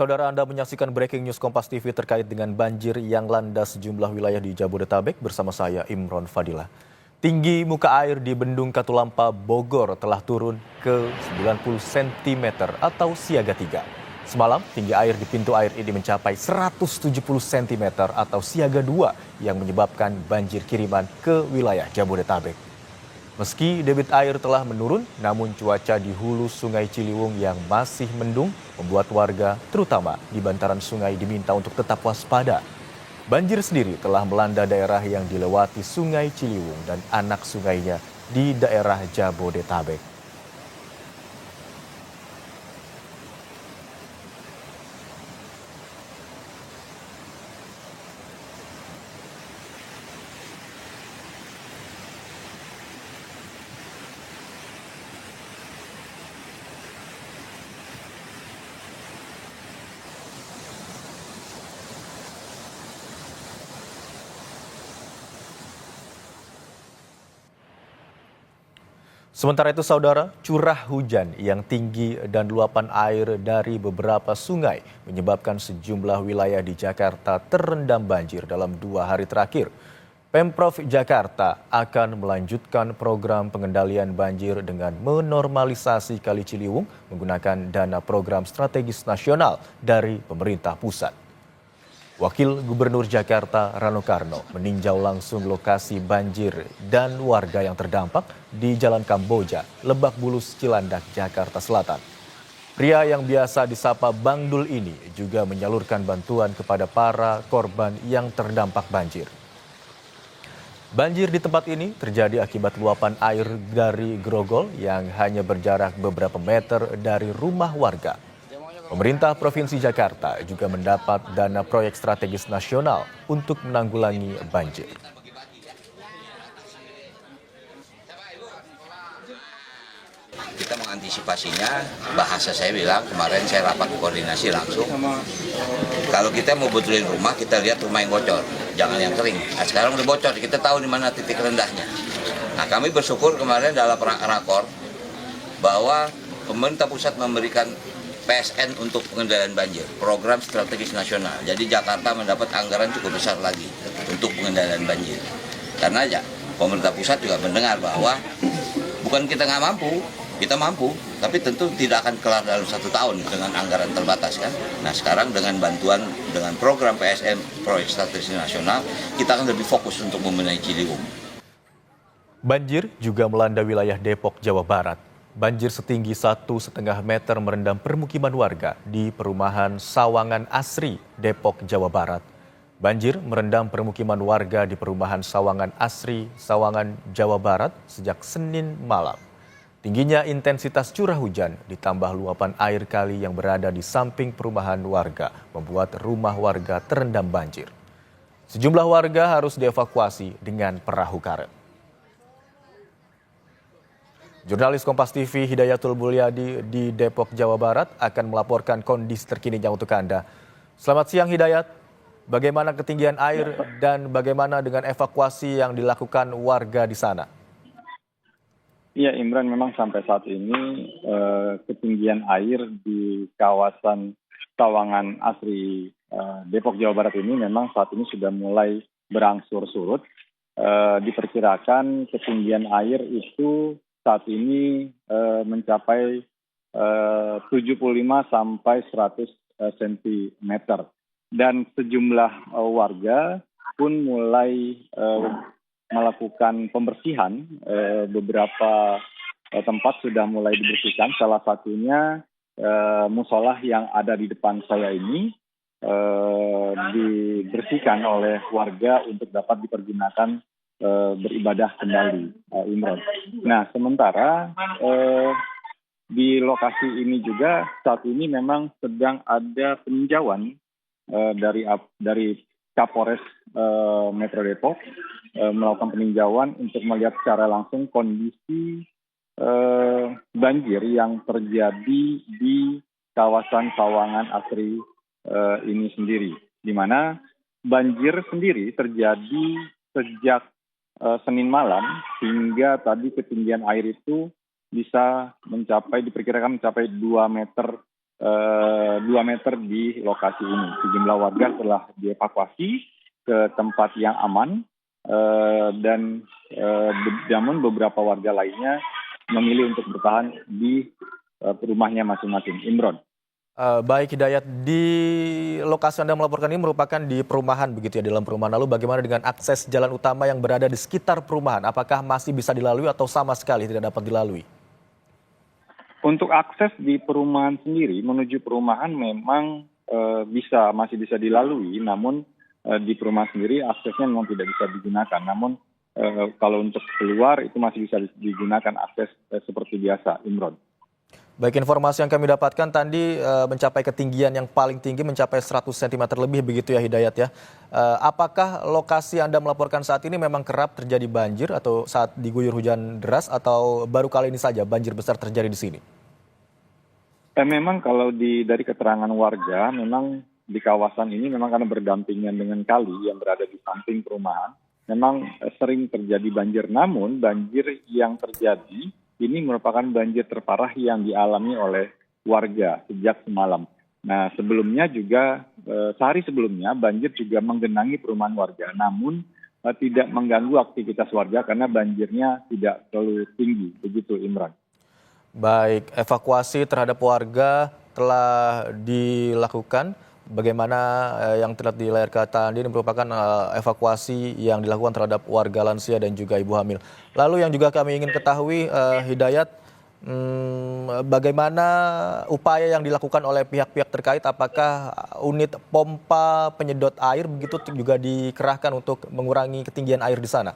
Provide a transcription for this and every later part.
Saudara, Anda menyaksikan Breaking News Kompas TV terkait dengan banjir yang melanda sejumlah wilayah di Jabodetabek bersama saya Imron Fadilah. Tinggi muka air di Bendung Katulampa, Bogor telah turun ke 90 cm atau siaga 3. Semalam, tinggi air di pintu air ini mencapai 170 cm atau siaga 2 yang menyebabkan banjir kiriman ke wilayah Jabodetabek. Meski debit air telah menurun, namun cuaca di hulu Sungai Ciliwung yang masih mendung membuat warga, terutama di bantaran sungai, diminta untuk tetap waspada. Banjir sendiri telah melanda daerah yang dilewati Sungai Ciliwung dan anak sungainya di daerah Jabodetabek. Sementara itu, saudara, curah hujan yang tinggi dan luapan air dari beberapa sungai menyebabkan sejumlah wilayah di Jakarta terendam banjir dalam 2 hari terakhir. Pemprov Jakarta akan melanjutkan program pengendalian banjir dengan menormalisasi Kali Ciliwung menggunakan dana program strategis nasional dari pemerintah pusat. Wakil Gubernur Jakarta Rano Karno meninjau langsung lokasi banjir dan warga yang terdampak di Jalan Kamboja, Lebak Bulus, Cilandak, Jakarta Selatan. Pria yang biasa disapa Bang Dul ini juga menyalurkan bantuan kepada para korban yang terdampak banjir. Banjir di tempat ini terjadi akibat luapan air dari grogol yang hanya berjarak beberapa meter dari rumah warga. Pemerintah Provinsi Jakarta juga mendapat dana proyek strategis nasional untuk menanggulangi banjir. Kita mengantisipasinya, bahasa saya bilang kemarin saya rapat koordinasi langsung. Kalau kita mau betulin rumah, kita lihat rumah yang bocor, jangan yang kering. Nah, sekarang udah bocor, kita tahu di mana titik rendahnya. Nah, kami bersyukur kemarin dalam rakor bahwa pemerintah pusat memberikan PSN untuk pengendalian banjir, program strategis nasional. Jadi Jakarta mendapat anggaran cukup besar lagi untuk pengendalian banjir. Karena ya pemerintah pusat juga mendengar bahwa bukan kita nggak mampu, kita mampu, tapi tentu tidak akan kelar dalam 1 tahun dengan anggaran terbatas kan. Nah sekarang dengan bantuan, dengan program PSN, proyek strategis nasional, kita akan lebih fokus untuk membenahi Ciliwung. Banjir juga melanda wilayah Depok, Jawa Barat. Banjir setinggi 1,5 meter merendam permukiman warga di perumahan Sawangan Asri, Depok, Jawa Barat. Banjir merendam permukiman warga di perumahan Sawangan Asri, Sawangan, Jawa Barat sejak Senin malam. Tingginya intensitas curah hujan ditambah luapan air kali yang berada di samping perumahan warga membuat rumah warga terendam banjir. Sejumlah warga harus dievakuasi dengan perahu karet. Jurnalis Kompas TV Hidayatul Mulyadi di Depok, Jawa Barat akan melaporkan kondisi terkininya untuk Anda. Selamat siang Hidayat, bagaimana ketinggian air dan bagaimana dengan evakuasi yang dilakukan warga di sana? Iya Imran, memang sampai saat ini ketinggian air di kawasan Sawangan Asri Depok, Jawa Barat ini memang saat ini sudah mulai berangsur surut. Diperkirakan ketinggian air itu saat ini mencapai 75 sampai 100 cm. Dan sejumlah warga pun mulai melakukan pembersihan. Beberapa tempat sudah mulai dibersihkan. Salah satunya musola yang ada di depan saya ini dibersihkan oleh warga untuk dapat dipergunakan beribadah kembali, Imron. Nah, sementara di lokasi ini juga saat ini memang sedang ada peninjauan dari Kapolres Metro Depok melakukan peninjauan untuk melihat secara langsung kondisi banjir yang terjadi di kawasan Sawangan Asri ini sendiri, di mana banjir sendiri terjadi sejak Senin malam hingga tadi ketinggian air itu bisa diperkirakan mencapai 2 meter 2 meter di lokasi ini. Sejumlah warga telah dievakuasi ke tempat yang aman dan namun beberapa warga lainnya memilih untuk bertahan di rumahnya masing-masing. Imron. Baik Hidayat, di lokasi Anda melaporkan ini merupakan di perumahan begitu ya, dalam perumahan. Lalu bagaimana dengan akses jalan utama yang berada di sekitar perumahan? Apakah masih bisa dilalui atau sama sekali tidak dapat dilalui? Untuk akses di perumahan sendiri menuju perumahan memang masih bisa dilalui, namun di perumahan sendiri aksesnya memang tidak bisa digunakan. Namun kalau untuk keluar itu masih bisa digunakan akses seperti biasa, Imron. Baik, informasi yang kami dapatkan tadi mencapai ketinggian yang paling tinggi mencapai 100 cm lebih begitu ya Hidayat ya. Apakah lokasi Anda melaporkan saat ini memang kerap terjadi banjir atau saat diguyur hujan deras atau baru kali ini saja banjir besar terjadi di sini? Memang kalau dari keterangan warga, memang di kawasan ini memang karena berdampingan dengan kali yang berada di samping perumahan, memang sering terjadi banjir. Namun banjir yang terjadi ini merupakan banjir terparah yang dialami oleh warga sejak semalam. Nah, sebelumnya juga sehari sebelumnya banjir juga menggenangi perumahan warga, namun tidak mengganggu aktivitas warga karena banjirnya tidak terlalu tinggi. Begitu, Imran. Baik, evakuasi terhadap warga telah dilakukan. Bagaimana yang terlihat di layar kaca Anda ini merupakan evakuasi yang dilakukan terhadap warga lansia dan juga ibu hamil. Lalu yang juga kami ingin ketahui, Hidayat, bagaimana upaya yang dilakukan oleh pihak-pihak terkait? Apakah unit pompa penyedot air begitu juga dikerahkan untuk mengurangi ketinggian air di sana?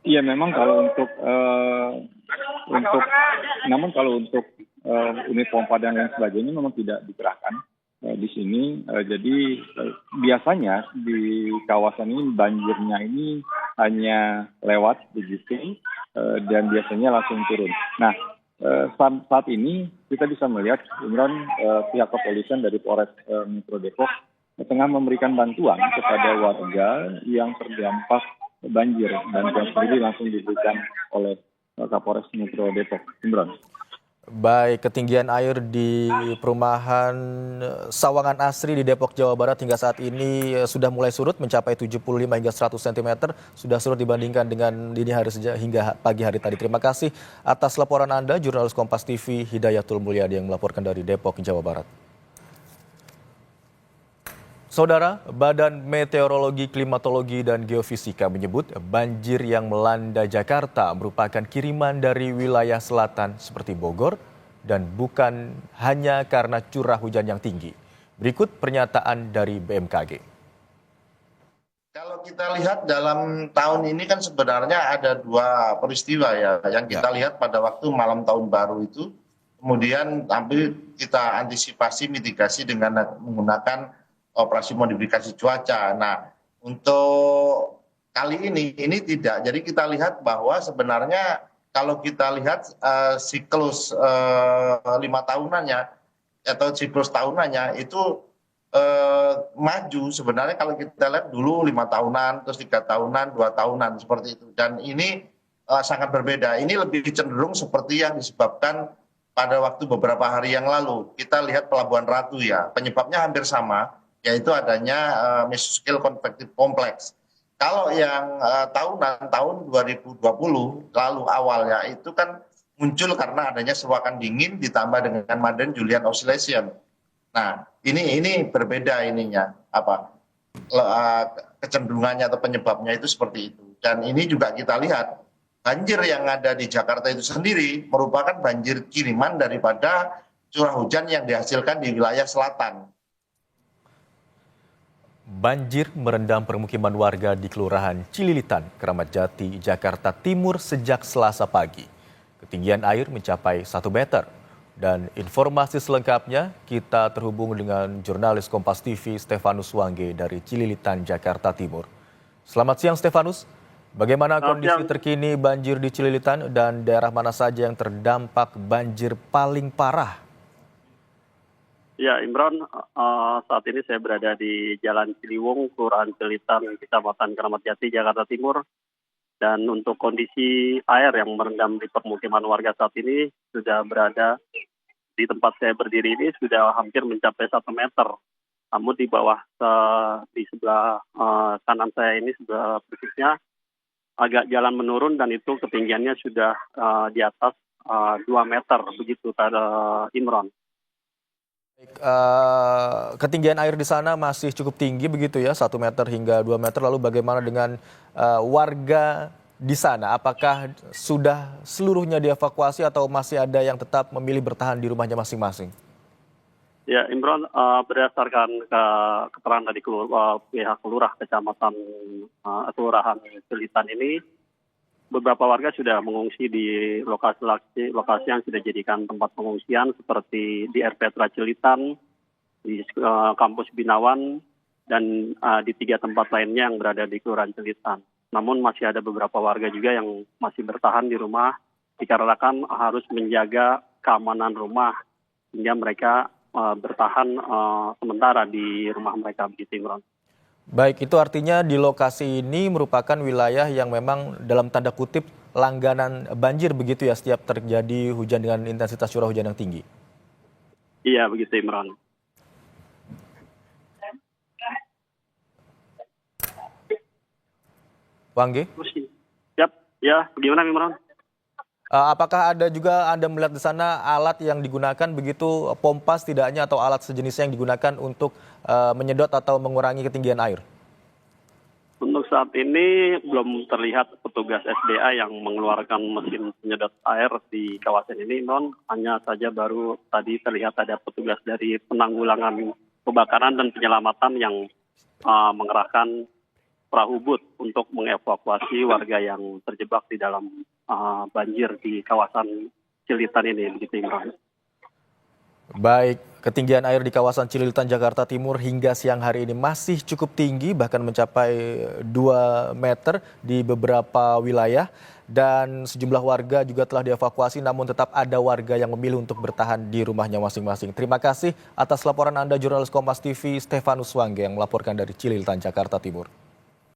Iya, memang kalau untuk unit pompa dan lain sebagainya memang tidak dikerahkan di sini. Jadi biasanya di kawasan ini banjirnya ini hanya lewat begitu dan biasanya langsung turun. Nah, saat ini kita bisa melihat Imran, pihak kepolisian dari Polres Metro Depok tengah memberikan bantuan kepada warga yang terdampak banjir. Bantuan sendiri langsung diberikan oleh Kapolres Metro Depok. Imran. Baik, ketinggian air di perumahan Sawangan Asri di Depok, Jawa Barat hingga saat ini sudah mulai surut mencapai 75 hingga 100 cm. Sudah surut dibandingkan dengan dini hari hingga pagi hari tadi. Terima kasih atas laporan Anda, jurnalis Kompas TV Hidayatul Mulyadi yang melaporkan dari Depok, Jawa Barat. Saudara, Badan Meteorologi, Klimatologi, dan Geofisika menyebut banjir yang melanda Jakarta merupakan kiriman dari wilayah selatan seperti Bogor dan bukan hanya karena curah hujan yang tinggi. Berikut pernyataan dari BMKG. Kalau kita lihat dalam tahun ini kan sebenarnya ada dua peristiwa ya yang kita lihat pada waktu malam tahun baru itu. Kemudian tampil kita antisipasi mitigasi dengan menggunakan operasi modifikasi cuaca. Nah, untuk kali ini tidak. Jadi kita lihat bahwa sebenarnya kalau kita lihat siklus 5 tahunannya atau siklus tahunannya itu maju sebenarnya kalau kita lihat dulu 5 tahunan, terus 3 tahunan, 2 tahunan seperti itu. Dan ini sangat berbeda. Ini lebih cenderung seperti yang disebabkan pada waktu beberapa hari yang lalu. Kita lihat Pelabuhan Ratu ya, penyebabnya hampir sama, yaitu adanya mesoscale convective complex. Kalau yang tahunan tahun 2020 lalu awalnya itu kan muncul karena adanya sewakan dingin ditambah dengan Madden-Julian oscillation. Nah, ini berbeda ininya kecenderungannya atau penyebabnya itu seperti itu. Dan ini juga kita lihat banjir yang ada di Jakarta itu sendiri merupakan banjir kiriman daripada curah hujan yang dihasilkan di wilayah selatan. Banjir merendam permukiman warga di Kelurahan Cililitan, Keramat Jati, Jakarta Timur sejak Selasa pagi. Ketinggian air mencapai 1 meter. Dan informasi selengkapnya kita terhubung dengan jurnalis Kompas TV Stefanus Wangge dari Cililitan, Jakarta Timur. Selamat siang Stefanus, bagaimana kondisi terkini banjir di Cililitan dan daerah mana saja yang terdampak banjir paling parah? Ya, Imron, saat ini saya berada di Jalan Ciliwung, Kelurahan Cililitan, Kecamatan Keramat Jati, Jakarta Timur. Dan untuk kondisi air yang merendam di permukiman warga saat ini sudah berada di tempat saya berdiri ini sudah hampir mencapai 1 meter. Namun di bawah di sebelah kanan saya ini sebelah persisnya agak jalan menurun dan itu ketinggiannya sudah di atas 2 meter begitu Imron. Ketinggian air di sana masih cukup tinggi begitu ya, 1 meter hingga 2 meter. Lalu bagaimana dengan warga di sana? Apakah sudah seluruhnya dievakuasi atau masih ada yang tetap memilih bertahan di rumahnya masing-masing? Ya, Imron, berdasarkan keterangan dari pihak lurah kecamatan kelurahan Cilitan ini, beberapa warga sudah mengungsi di lokasi yang sudah dijadikan tempat pengungsian seperti di RPTRA Cilitan, di kampus Binawan, dan di 3 tempat lainnya yang berada di Kelurahan Cilitan. Namun masih ada beberapa warga juga yang masih bertahan di rumah dikarenakan harus menjaga keamanan rumah hingga mereka bertahan sementara di rumah mereka begitu, Imran. Baik, itu artinya di lokasi ini merupakan wilayah yang memang dalam tanda kutip langganan banjir begitu ya setiap terjadi hujan dengan intensitas curah hujan yang tinggi. Iya, begitu Imran. Wangge? Siap, ya bagaimana Imran? Apakah ada juga Anda melihat di sana alat yang digunakan begitu, pompa setidaknya atau alat sejenisnya yang digunakan untuk menyedot atau mengurangi ketinggian air? Untuk saat ini belum terlihat petugas SDA yang mengeluarkan mesin penyedot air di kawasan ini, Imran. Hanya saja baru tadi terlihat ada petugas dari penanggulangan kebakaran dan penyelamatan yang mengerahkan perahu boot untuk mengevakuasi warga yang terjebak di dalam banjir di kawasan Cilitan ini, begitu Imran. Baik, ketinggian air di kawasan Cililitan, Jakarta Timur hingga siang hari ini masih cukup tinggi, bahkan mencapai 2 meter di beberapa wilayah. Dan sejumlah warga juga telah dievakuasi, namun tetap ada warga yang memilih untuk bertahan di rumahnya masing-masing. Terima kasih atas laporan Anda, jurnalis Kompas TV Stefanus Wangge yang melaporkan dari Cililitan, Jakarta Timur.